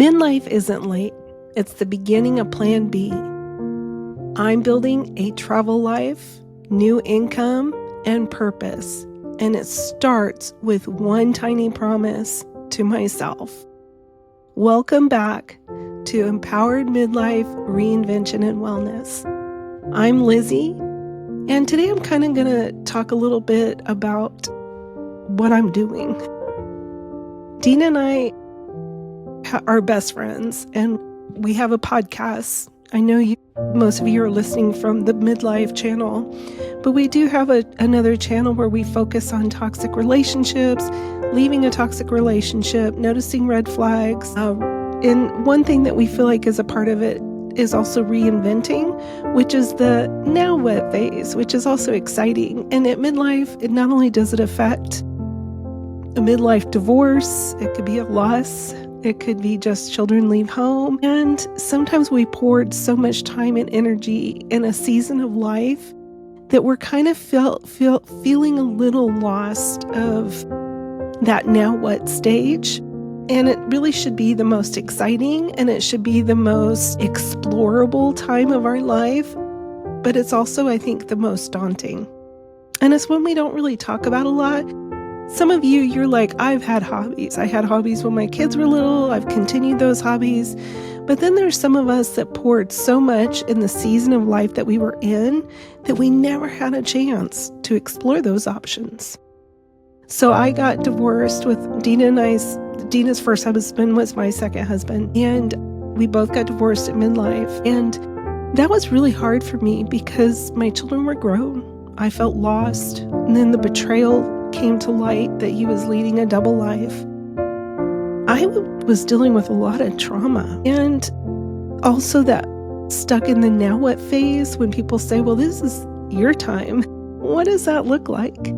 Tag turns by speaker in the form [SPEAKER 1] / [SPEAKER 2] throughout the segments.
[SPEAKER 1] Midlife isn't late. It's the beginning of Plan B. I'm building a travel life, new income, and purpose. And it starts with one tiny promise to myself. Welcome back to Empowered Midlife, Reinvention, and Wellness. I'm Lizzie, and today I'm kind of going to talk a little bit about what I'm doing. Dina and I are best friends, and we have a podcast. I know most of you are listening from the Midlife channel, but we do have another channel where we focus on toxic relationships, leaving a toxic relationship, noticing red flags. And one thing that we feel like is a part of it is also reinventing, which is the now what phase, which is also exciting. And at midlife, it not only does it affect a midlife divorce, it could be a loss, it could be just children leave home. And sometimes we poured so much time and energy in a season of life that we're kind of feeling a little lost of that now what stage. And it really should be the most exciting, and it should be the most explorable time of our life. But it's also, I think, the most daunting. And it's one we don't really talk about a lot. Some of you, you're like, I've had hobbies. I had hobbies when my kids were little. I've continued those hobbies. But then there's some of us that poured so much in the season of life that we were in that we never had a chance to explore those options. So I got divorced with Dina's first husband was my second husband. And we both got divorced at midlife. And that was really hard for me because my children were grown. I felt lost. And then the betrayal came to light that he was leading a double life. I was dealing with a lot of trauma, and also that stuck in the now what phase when people say, well, this is your time. What does that look like?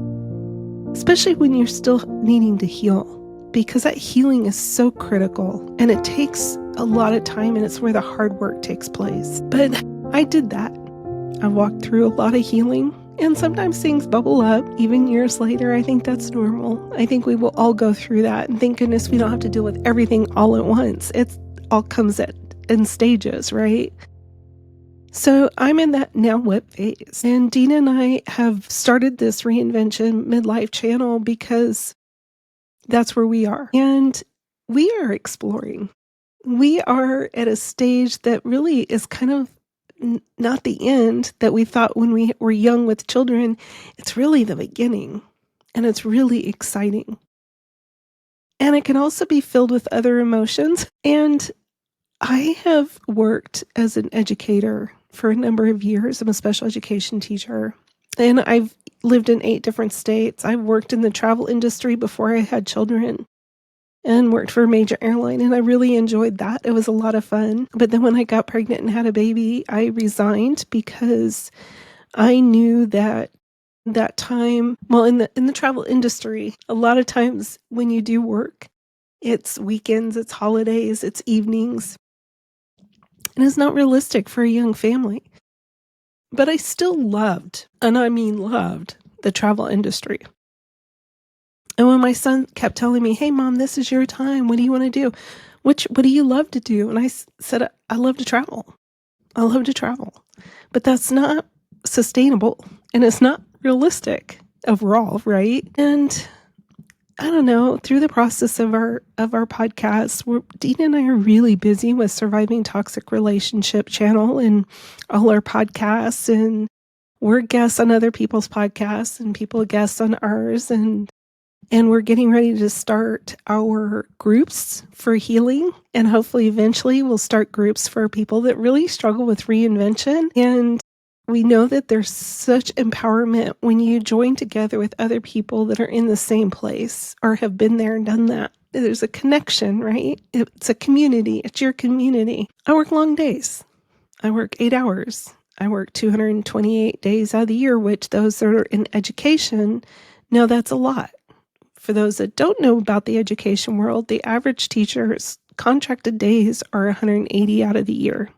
[SPEAKER 1] Especially when you're still needing to heal, because that healing is so critical and it takes a lot of time, and it's where the hard work takes place. But I did that. I walked through a lot of healing. And sometimes things bubble up, even years later. I think that's normal. I think we will all go through that. And thank goodness we don't have to deal with everything all at once. It all comes in stages, right? So I'm in that now what phase. And Dina and I have started this Reinvention Midlife channel because that's where we are. And we are exploring. We are at a stage that really is kind of not the end that we thought when we were young with children. It's really the beginning, and it's really exciting. And it can also be filled with other emotions. And I have worked as an educator for a number of years. I'm a special education teacher, and I've lived in 8 different states. I've worked in the travel industry before I had children, and worked for a major airline, and I really enjoyed that. It was a lot of fun. But then when I got pregnant and had a baby, I resigned because I knew that time, well, in the travel industry, a lot of times when you do work, it's weekends, it's holidays, it's evenings, and it's not realistic for a young family. But I still loved, and I mean loved, the travel industry. And when my son kept telling me, hey, Mom, this is your time. What do you want to do? What do you love to do? And I said, I love to travel. I love to travel. But that's not sustainable, and it's not realistic overall, right? And I don't know, through the process of our podcast, Dina and I are really busy with Surviving Toxic Relationship channel and all our podcasts, and we're guests on other people's podcasts, and people are guests on ours, and we're getting ready to start our groups for healing. And hopefully eventually we'll start groups for people that really struggle with reinvention. And we know that there's such empowerment when you join together with other people that are in the same place or have been there and done that. There's a connection, right? It's a community. It's your community. I work long days. I work 8 hours. I work 228 days out of the year, which those that are in education know that's a lot. For those that don't know about the education world, the average teacher's contracted days are 180 out of the year.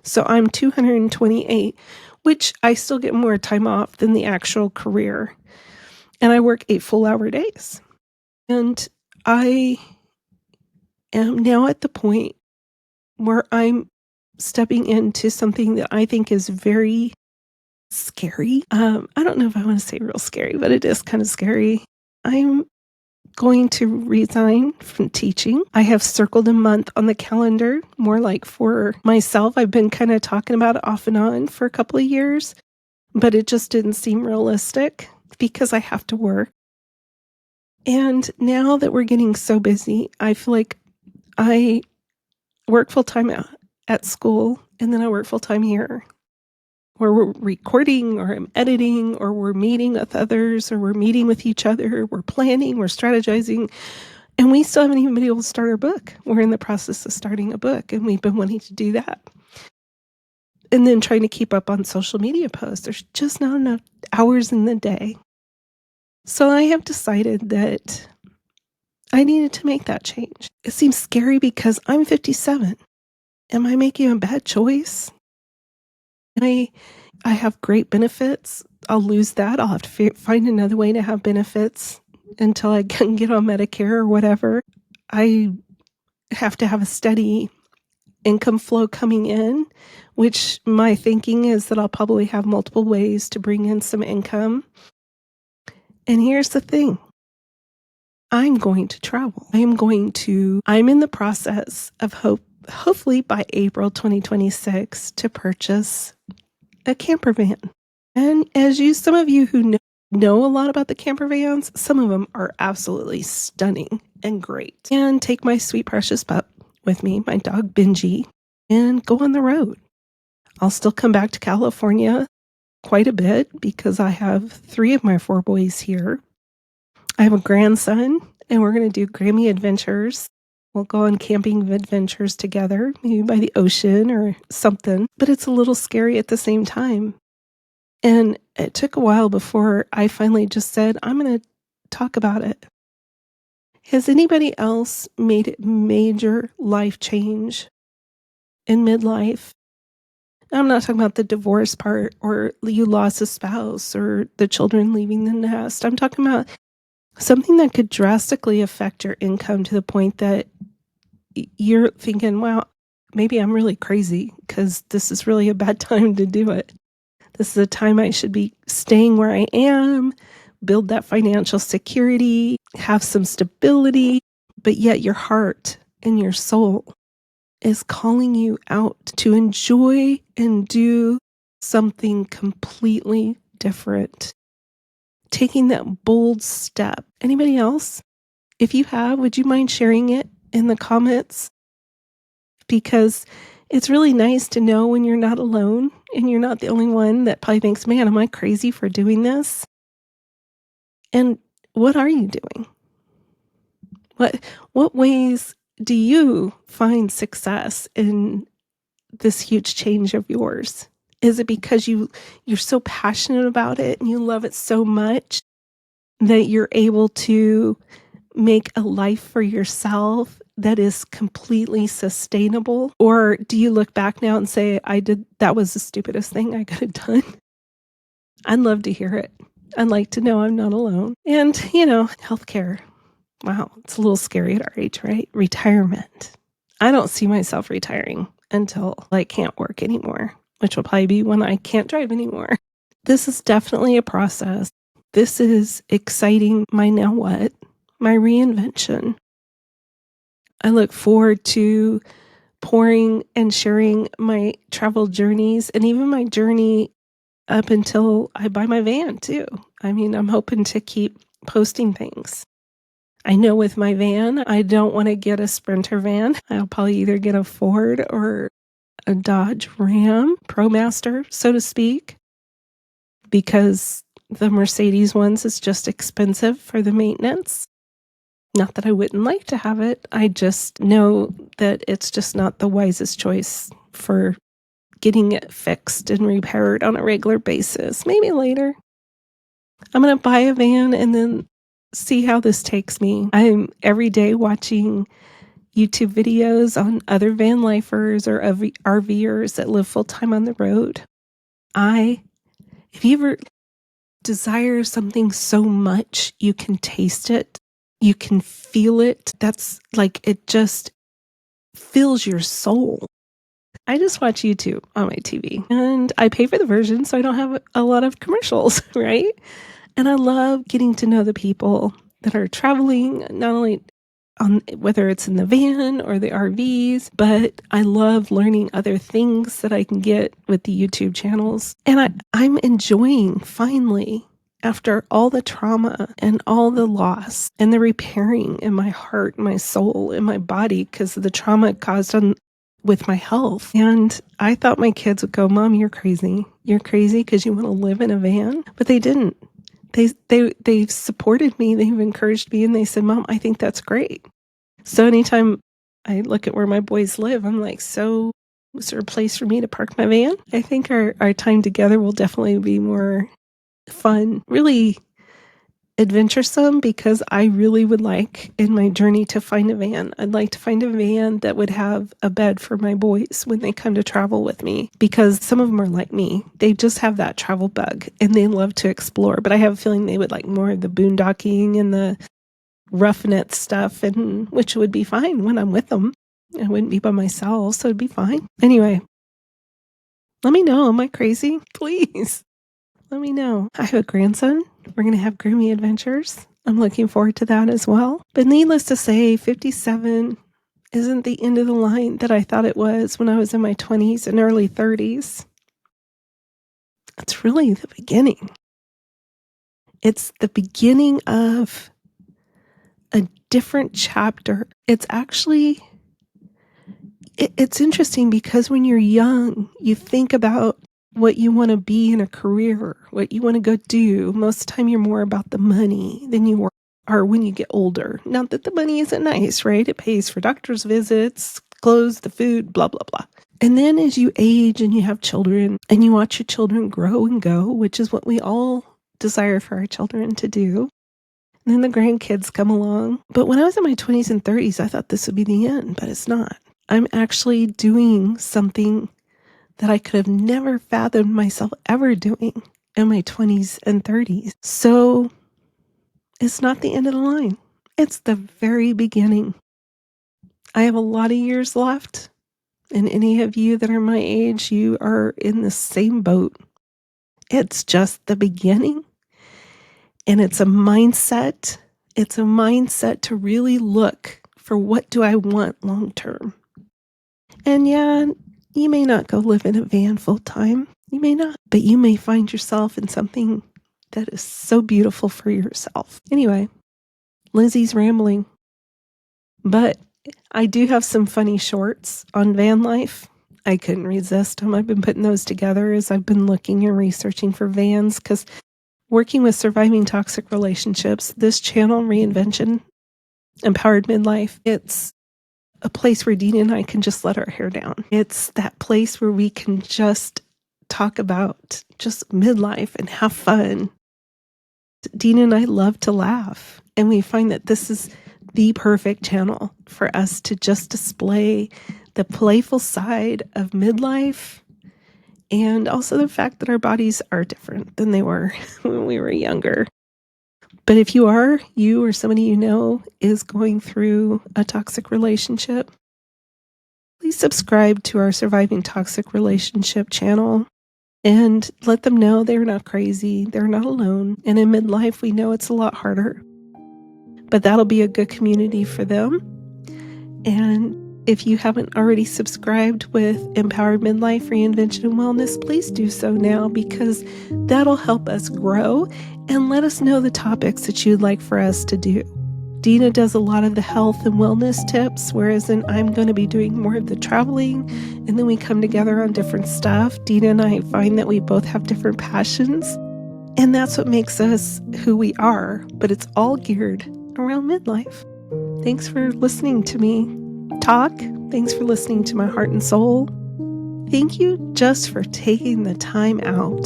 [SPEAKER 1] So I'm 228, which I still get more time off than the actual career. And I work 8 full-hour days. And I am now at the point where I'm stepping into something that I think is very scary. I don't know if I want to say real scary, but it is kind of scary. I'm going to resign from teaching. I have circled a month on the calendar, more like for myself. I've been kind of talking about it off and on for a couple of years, but it just didn't seem realistic because I have to work. And now that we're getting so busy, I feel like I work full time at school and then I work full time here, where we're recording or I'm editing or we're meeting with others or we're meeting with each other, we're planning, we're strategizing, and we still haven't even been able to start our book. We're in the process of starting a book and we've been wanting to do that. And then trying to keep up on social media posts. There's just not enough hours in the day. So I have decided that I needed to make that change. It seems scary because I'm 57. Am I making a bad choice? I have great benefits. I'll lose that. I'll have to find another way to have benefits until I can get on Medicare or whatever. I have to have a steady income flow coming in, which my thinking is that I'll probably have multiple ways to bring in some income. And here's the thing. I'm going to travel. I'm in the process of hopefully by April 2026 to purchase a camper van. And some of you who know a lot about the camper vans, some of them are absolutely stunning and great. And take my sweet precious pup with me, my dog Benji, and go on the road. I'll still come back to California quite a bit because I have 3 of my 4 boys here. I have a grandson, and we're going to do Grammy adventures. We'll go on camping adventures together, maybe by the ocean or something. But it's a little scary at the same time. And it took a while before I finally just said, I'm going to talk about it. Has anybody else made a major life change in midlife? I'm not talking about the divorce part or you lost a spouse or the children leaving the nest. I'm talking about something that could drastically affect your income to the point that you're thinking, wow, maybe I'm really crazy because this is really a bad time to do it. This is a time I should be staying where I am, build that financial security, have some stability, but yet your heart and your soul is calling you out to enjoy and do something completely different. Taking that bold step. Anybody else? If you have, would you mind sharing it in the comments? Because it's really nice to know when you're not alone and you're not the only one that probably thinks, man, am I crazy for doing this? And what are you doing? What ways do you find success in this huge change of yours? Is it because you're so passionate about it and you love it so much that you're able to make a life for yourself that is completely sustainable? Or do you look back now and say, that was the stupidest thing I could have done? I'd love to hear it. I'd like to know I'm not alone. And, healthcare. Wow, it's a little scary at our age, right? Retirement. I don't see myself retiring until I can't work anymore, which will probably be when I can't drive anymore. This is definitely a process. This is exciting. My now what? My reinvention. I look forward to pouring and sharing my travel journeys and even my journey up until I buy my van too. I'm hoping to keep posting things. I know with my van, I don't want to get a Sprinter van. I'll probably either get a Ford or a Dodge Ram ProMaster, so to speak, because the Mercedes ones is just expensive for the maintenance. Not that I wouldn't like to have it. I just know that it's just not the wisest choice for getting it fixed and repaired on a regular basis. Maybe later. I'm going to buy a van and then see how this takes me. I'm every day watching YouTube videos on other van lifers or RVers that live full time on the road. If you ever desire something so much, you can taste it, you can feel it. That's like, it just fills your soul. I just watch YouTube on my TV, and I pay for the version so I don't have a lot of commercials, right? And I love getting to know the people that are traveling, not only on whether it's in the van or the RVs, but I love learning other things that I can get with the YouTube channels. And I'm enjoying finally, after all the trauma and all the loss and the repairing in my heart, my soul, and my body because of the trauma it caused with my health. And I thought my kids would go, Mom, you're crazy. You're crazy because you want to live in a van. But they didn't. They've supported me, they've encouraged me, and they said, Mom, I think that's great. So anytime I look at where my boys live, I'm like, so is there a place for me to park my van? I think our time together will definitely be more fun, really adventuresome, because I really would like in my journey to find a van. I'd like to find a van that would have a bed for my boys when they come to travel with me, because some of them are like me. They just have that travel bug and they love to explore, but I have a feeling they would like more of the boondocking and the roughnet stuff, and which would be fine when I'm with them. I wouldn't be by myself, so it'd be fine. Anyway, let me know. Am I crazy? Please. Let me know. I have a grandson. We're going to have Grammy adventures. I'm looking forward to that as well. But needless to say, 57 isn't the end of the line that I thought it was when I was in my 20s and early 30s. It's really the beginning. It's the beginning of a different chapter. It's actually, it's interesting because when you're young, you think about what you want to be in a career, what you want to go do. Most of the time, you're more about the money than you are when you get older. Not that the money isn't nice, right? It pays for doctor's visits, clothes, the food, blah, blah, blah. And then as you age and you have children and you watch your children grow and go, which is what we all desire for our children to do. And then the grandkids come along. But when I was in my 20s and 30s, I thought this would be the end, but it's not. I'm actually doing something that I could have never fathomed myself ever doing in my 20s and 30s. So it's not the end of the line. It's the very beginning. I have a lot of years left. And any of you that are my age, you are in the same boat. It's just the beginning. And it's a mindset. It's a mindset to really look for what do I want long term. And yeah, you may not go live in a van full time. You may not, but you may find yourself in something that is so beautiful for yourself. Anyway, Lizzie's rambling, but I do have some funny shorts on van life. I couldn't resist them. I've been putting those together as I've been looking and researching for vans, because working with surviving toxic relationships, this channel, Reinvention, Empowered Midlife, it's a place where Dina and I can just let our hair down. It's that place where we can just talk about just midlife and have fun. Dina and I love to laugh, and we find that this is the perfect channel for us to just display the playful side of midlife, and also the fact that our bodies are different than they were when we were younger. But if you or somebody you know is going through a toxic relationship, please subscribe to our Surviving Toxic Relationship channel and let them know they're not crazy, they're not alone. And in midlife, we know it's a lot harder, but that'll be a good community for them. And if you haven't already subscribed with Empowered Midlife, Reinvention, and Wellness, please do so now, because that'll help us grow and let us know the topics that you'd like for us to do. Dina does a lot of the health and wellness tips, whereas I'm going to be doing more of the traveling, and then we come together on different stuff. Dina and I find that we both have different passions, and that's what makes us who we are, but it's all geared around midlife. Thanks for listening to me talk. Thanks for listening to my heart and soul. Thank you just for taking the time out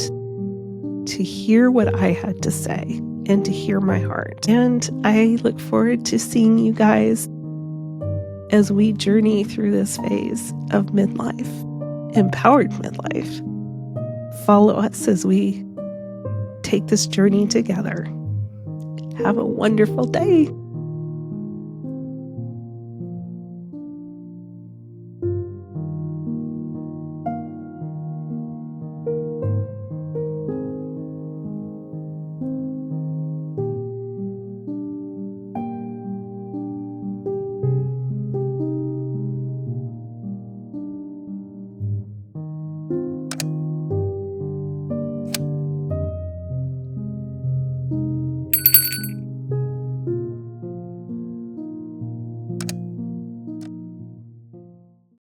[SPEAKER 1] to hear what I had to say and to hear my heart. And I look forward to seeing you guys as we journey through this phase of midlife, empowered midlife. Follow us as we take this journey together. Have a wonderful day.